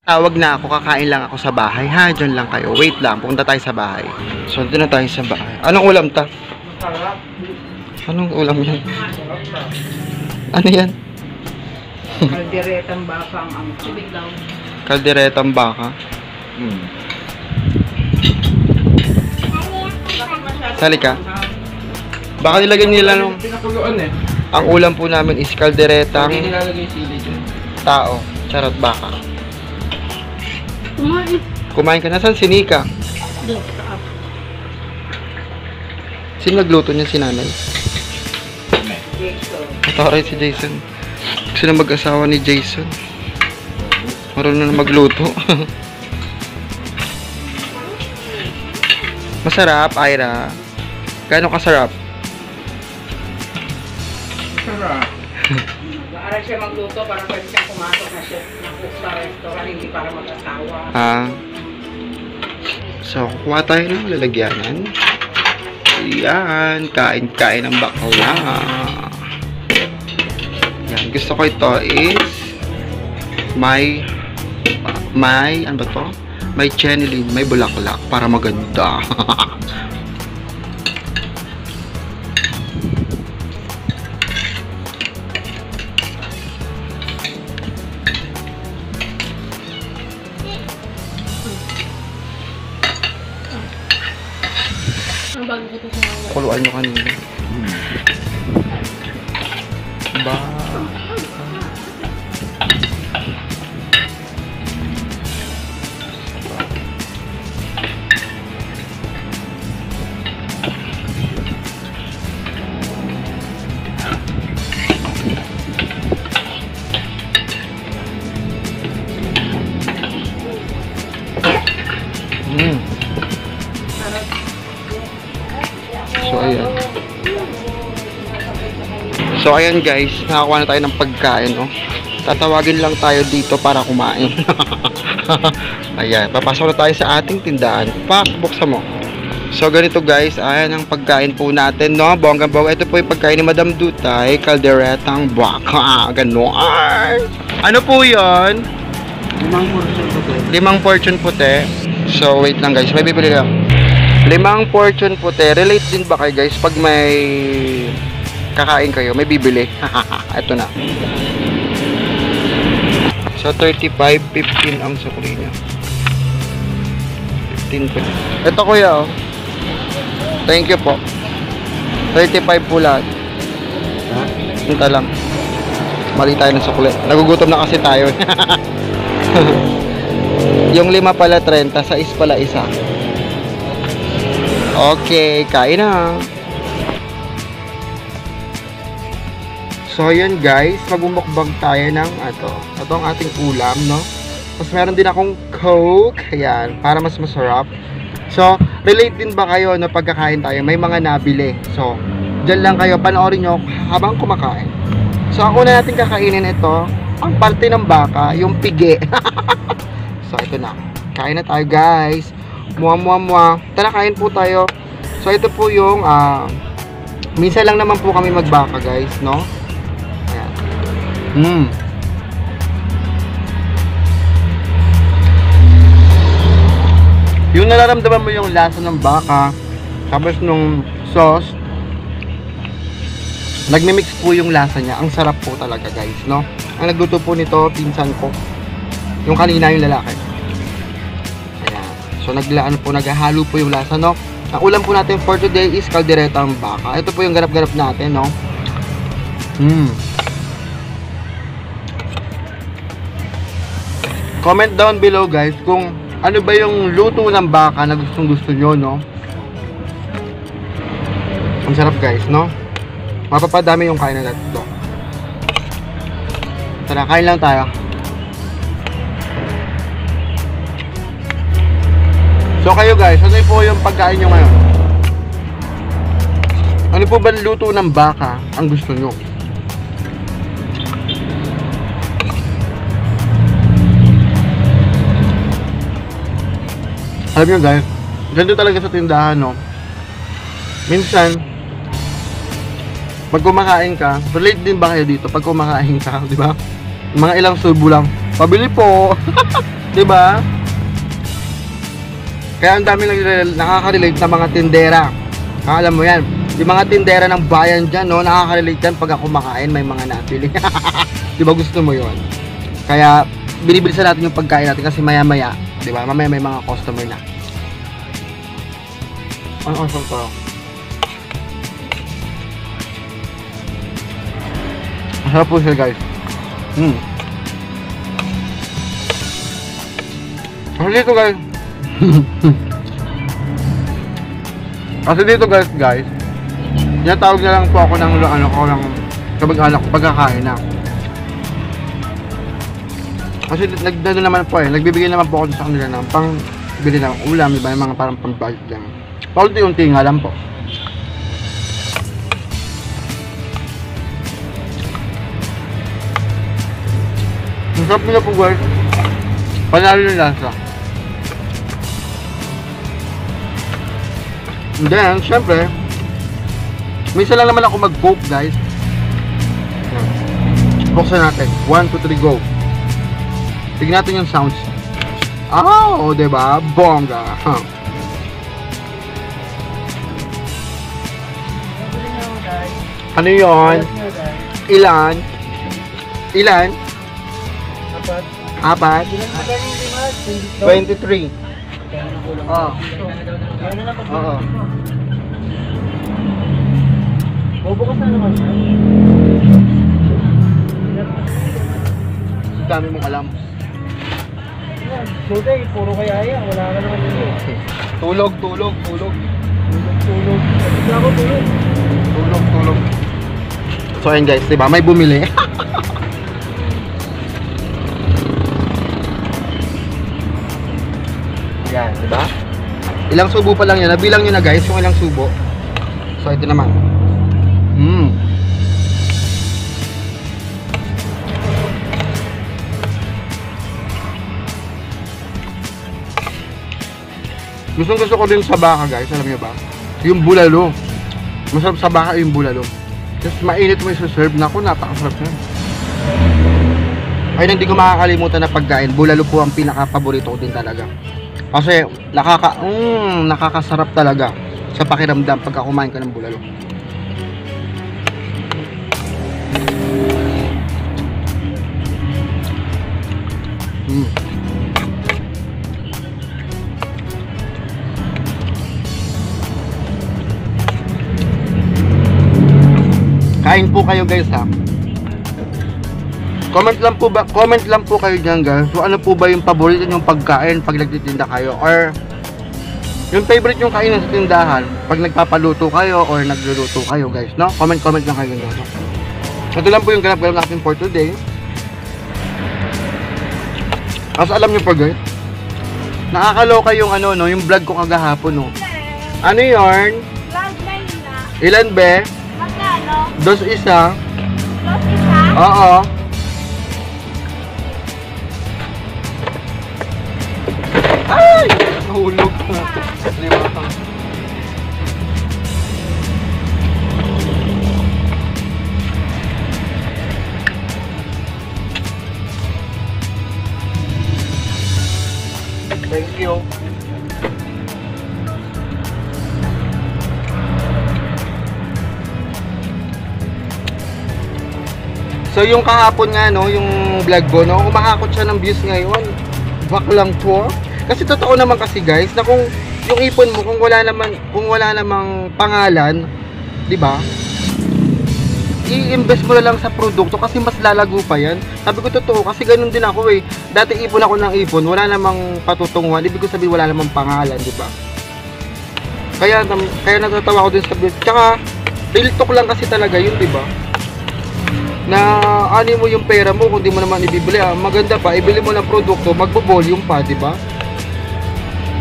Tawag na ako, kakain lang ako sa bahay. Ha, dyan lang kayo. Wait lang, pupunta tayo sa bahay. So, doon na tayo sa bahay. Anong ulam ta? Anong ulam yan? Ano yan? Kalderetang baka ang tubig daw. Kalderetang baka. Sali ka. Baka nilagyan nila nung... Pinakuluan eh. Ang ulam po namin is kalderetang Hindi nilalagay sili dyan. tao. Charot baka. Kumain. Kumain ka na. Saan si Nika? Doon, taas. Sino nagluto niya, si nanay? Jason. Ito si Jason. Gusto na mag-asawa ni Jason. Marunong na magluto. Masarap, Ira. Gaano kasarap? Sarap. Maaral siya magluto para pwede siyang pumasok na chef na cook sa restaurant, hindi para mag-asawa. So, kukuha tayo ng lalagyanan. Ayan, kain-kain ng bakla. Yan, gusto ko ito is may ano ba to? May chenilin, may bulaklak para maganda. Kuluan nyo kanina. Ba? So ayan guys, nakakuha na tayo ng pagkain, no? Tatawagin lang tayo dito para kumain. Ayan, papasok na tayo sa ating tindahan. Pak, buksan mo. So ganito guys, ayan ang pagkain po natin, no? Bonggang-bongga. Ito po yung pagkain ni Madam Dutay, kalderetang baka. Ganon. Ano po yun? 5 portion puti. 5 portion puti. So wait lang guys, may bibili lang. 5 portion puti. Relate din ba kayo guys pag may kakain kayo, may bibili? Ito na. So 35.15 ang sukli niya. 15 po. Ito kuya, oh. Thank you po. 35 po lahat. Hinta lang. Mali tayo ng sukli. Nagugutom na kasi tayo. Yung 5 pala 30, sa is pala isa. Okay, kain na. So ayan guys, magmumukbang tayo ng ito ang ating ulam, no? Mas meron din akong Coke, ayan, para mas masarap. So, relate din ba kayo na pagkakain tayo, may mga nabili. So, dyan lang kayo, panoorin nyo habang kumakain. So, ako na natin kakainin ito, ang parte ng baka, yung pigi. So, ito na. Kain na tayo guys. Muwa. Tara, kain po tayo. So, ito po yung, minsan lang naman po kami magbaka guys, no? Yung nararamdaman mo yung lasa ng baka, tapos nung sauce, nagmimix po yung lasa niya. Ang sarap po talaga guys, no? Ang nagluto po nito, pinsan ko. Yung kanina yung lalaki. Ayan. So naghahalo po yung lasa, no? Ang ulam po natin for today is kalderetang baka. Ito po yung garap-garap natin, no? Comment down below guys kung ano ba yung luto ng baka na gustong-gusto nyo, no? Ang sarap guys, no? Mapapadami yung kain na natin. Tara, kain lang tayo. So kayo guys, ano po yung pagkain nyo ngayon? Ano po ba luto ng baka ang gusto nyo? Alam nyo guys, ganito talaga sa tindahan, no? Minsan, pag kumakain ka, relate din ba kayo dito pag kumakain ka, di ba? Mga ilang subo lang, pabili po. Diba? Kaya ang daming nakaka-relate na mga tindera. Alam mo yan, yung mga tindera ng bayan dyan, no, nakaka-relate yan pag ako kumakain, may mga napili. Diba gusto mo yon? Kaya, binibilisan natin yung pagkain natin kasi maya-maya, diba? Mamaya may mga customer na. Ano ang to? Masarap po siya, guys. Kasi dito, guys. Kasi dito, guys. Tinatawag na lang po ako ng kamag-anak ko pagkakain na. Kasi nagdano naman po nagbibigay naman po ako sa kanila ng pang bili ng ulam, iba yung mga parang pang-budget lang. Paunti-unti nga lang po. Masarap nila po, guys. Panalo yung lasa. And then, syempre, minsan lang naman ako mag-coke, guys. Buksan natin. 1, 2, 3, go. Tignan natin yung sounds. Oh, diba? Bongga. Ano yun? Ilan? Ilan? Apat? 23. Oo. Oo. Bubukas na naman siya. Dami mong alam. Suday, puro kayaya. Wala ka naman dito. Tulog. Tulog. Hindi ako tulog. Tulog. So ayun guys, diba? May bumili. Yan, diba? Ilang subo pa lang yan. Nabilang nyo na guys yung ilang subo. So ito naman. Gusto ko din sa baka guys, alam nyo ba? Yung bulalo. Masarap sa baka yung bulalo. Just mainit mo i-serve na ako, napakasarap na. Ay, hindi ko makakalimutan na pagkain. Bulalo po ang pinaka-paborito ko din talaga. Kasi nakakasarap talaga sa pakiramdam pagka kumain ka ng bulalo. Kain po kayo guys ha. Comment lang po kayo diyan guys. So ano po ba yung paborito nyong pagkain pag nagtitinda kayo, or yung favorite yung kainin sa tindahan pag nagpapaluto kayo or nagluluto kayo guys, no? Comment lang kayo guys. Ito lang po yung ganap natin for today. As alam niyo po guys, nakakaloka yung yung vlog ko kagahapon, no. Ano yarn? Vlog na yun na. Ilan be? Magkano? Dos isa. Dos isa? Oo. Ay! Nahulog na. Lima. Thank you. So yung kahapon nga yung vlog ko kumakakot siya ng views ngayon. Baklang to. Kasi totoo naman kasi guys na kung yung ipon mo kung wala namang pangalan, 'di ba? I-invest mo na lang sa produkto kasi mas lalago pa 'yan. Sabi ko totoo kasi ganun din ako eh. Dati ipon ako ng ipon, wala namang patutunguhan. Ibig ko sabihin wala namang pangalan, 'di ba? Kaya natatawa ako din sa business. Tsaka real talk lang kasi talaga 'yun, 'di ba? Na ani mo yung pera mo kung di mo naman ibibili, maganda pa ibili mo ng produkto, magbo-volume pa, 'di ba?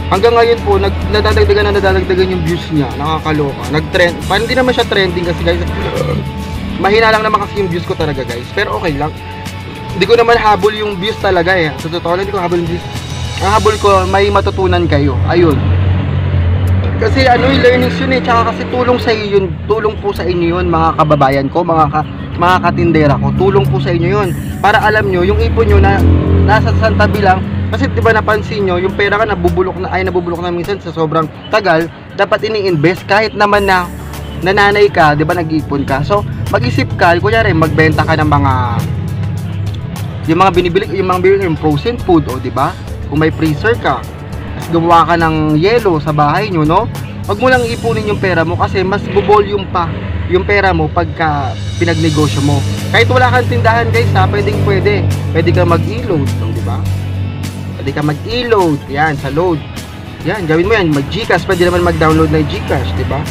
Hanggang ngayon po nadadagdagan yung views niya, nakakaloka. Nag-trend, parang hindi naman siya trending kasi guys. Mahina lang naman kasi yung views ko talaga guys, pero okay lang. Hindi ko naman habol yung views talaga eh. Sa totoo lang, hindi ko habol yung views. Ang habol ko, may matutunan kayo. Ayun. Kasi yung learnings yun eh, tsaka kasi tulong sa iyo yun, tulong po sa inyo yun mga kababayan ko, mga katindera ko, tulong po sa inyo yun. Para alam nyo, yung ipon nyo na nasa tabi lang, Kasi 'di ba napansin nyo, yung pera ka nabubulok na minsan sa sobrang tagal, dapat ini-invest kahit naman na nananay ka, 'di ba, nag-iipon ka. So, mag-isip ka, kunyari magbenta ka ng mga yung mga binibili yung frozen food, o 'di ba? Kung may freezer ka, tapos gumawa ka ng yelo sa bahay nyo, no? Wag mo lang ipunin yung pera mo kasi mas volume pa yung pera mo pagka pinagnegosyo mo. Kahit wala kang tindahan, guys, ha, pwede ka mag-e-load, di ba? Pwede ka mag-e-load, yan, sa load. Yan, gawin mo yan, mag-Gcash, pwede naman mag-download na Gcash, di ba?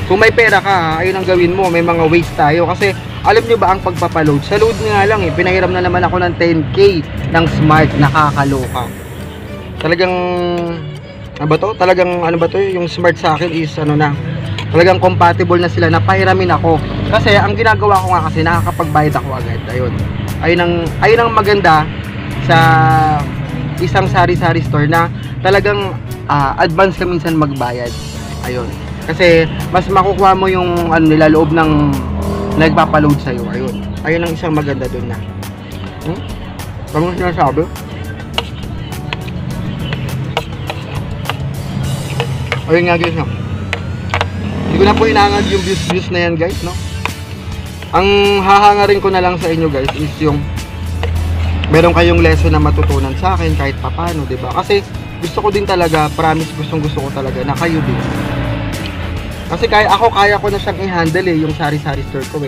Kung may pera ka, ha, ayun ang gawin mo. May mga ways tayo kasi alam nyo ba ang pagpapaload? Sa load nga lang pinahiram na naman ako ng 10k ng Smart, nakakaloka. Talagang ano ba to? Yung Smart sa akin is talagang compatible na sila na pahiramin ako. Kasi ang ginagawa ko nga kasi nakakapagbayad ako agad. Ayun ang maganda sa isang sari-sari store na talagang advance ka minsan magbayad. Ayun. Kasi mas makukuha mo yung nila loob ng nagpapaload sa iyo. Ayun ang isang maganda doon na. Ano sinasabi? Ayun nga, guys, no? Hindi ko na po inaangad yung views na yan, guys, no? Ang hahangarin ko na lang sa inyo, guys, is yung meron kayong lesson na matutunan sa akin kahit papano, diba? Kasi gusto ko din talaga, promise, gusto ko talaga na kayo din. Kasi kaya ko na siyang i-handle yung sari-sari store ko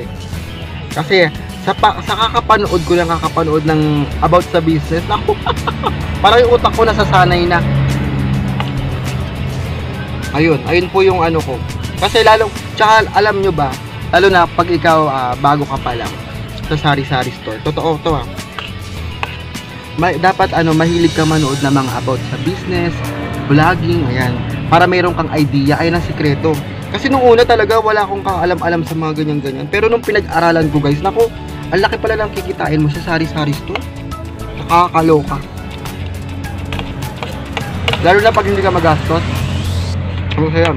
Kasi sa kakapanood ko lang ng about sa business, ako, parang yung utak ko nasasanay na. Ayun po yung ano ko. Kasi tsaka alam nyo ba, lalo na pag ikaw bago ka pa lang sa sari-sari store, totoo to dapat mahilig ka manood na mga about sa business, vlogging, ayan, para mayroon kang idea. Ayun ang sikreto. Kasi nung una talaga wala akong kaalam-alam sa mga ganyan-ganyan, pero nung pinag-aralan ko, guys, naku, ang laki pala lang kikitain mo sa sari-sari store. Nakakaloka. Lalo na pag hindi ka magastos. Masaya.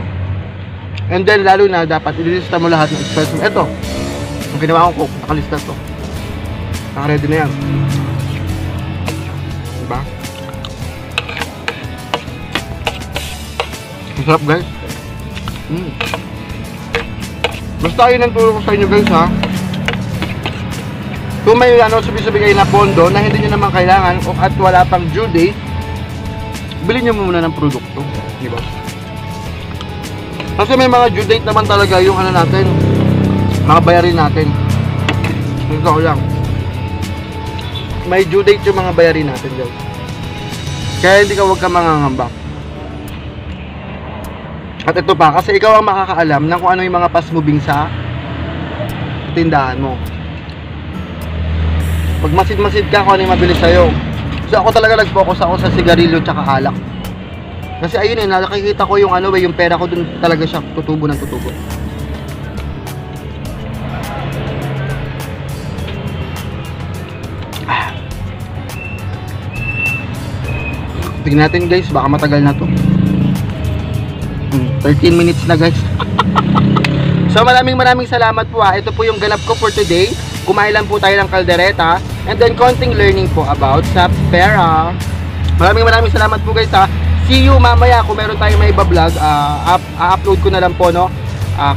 And then lalo na dapat ilista mo lahat ng expense mo. Ito, yung ginawa ko, nakalista to. Naka-ready na yan. Diba? Masarap, guys. Basta yun ang turo ko sa inyo, guys, ha. Kung may sabi-sabi kayo na pondo na hindi nyo naman kailangan at wala pang due date, bilhin nyo muna ng produkto. Diba? Kasi may mga due date naman talaga yung natin, mga bayarin natin. Ito lang. May due date yung mga bayarin natin, guys. Kaya hindi ka wag ka mangangamba. At ito pa, kasi ikaw ang makakaalam ng kung ano yung mga fast moving sa tindahan mo. Pag masid-masid ka kung ano yung mabilis sa'yo. So ako talaga nag-focus ako sa sigarilyo tsaka alak. Kasi ayun nakikita ko yung yung pera ko dun talaga siya tutubo ng tutubo. Tingnan natin, guys, baka matagal na to. 13 minutes na, guys. So maraming salamat po ha. Ito po yung ganap ko for today. Kumain lang po tayo ng kaldereta and then konting learning po about sa pera. Maraming salamat po, guys, ha. See you mamaya kung meron tayong may iba-vlog. A-upload ko na lang po, no,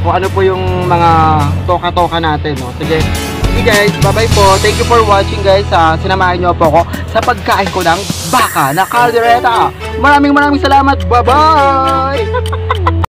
kung ano po yung mga toka-toka natin, no. Sige guys, bye-bye po. Thank you for watching, guys. Sinamahan nyo po ako sa pagkain ko ng baka na kaldereta. Maraming salamat. Bye-bye.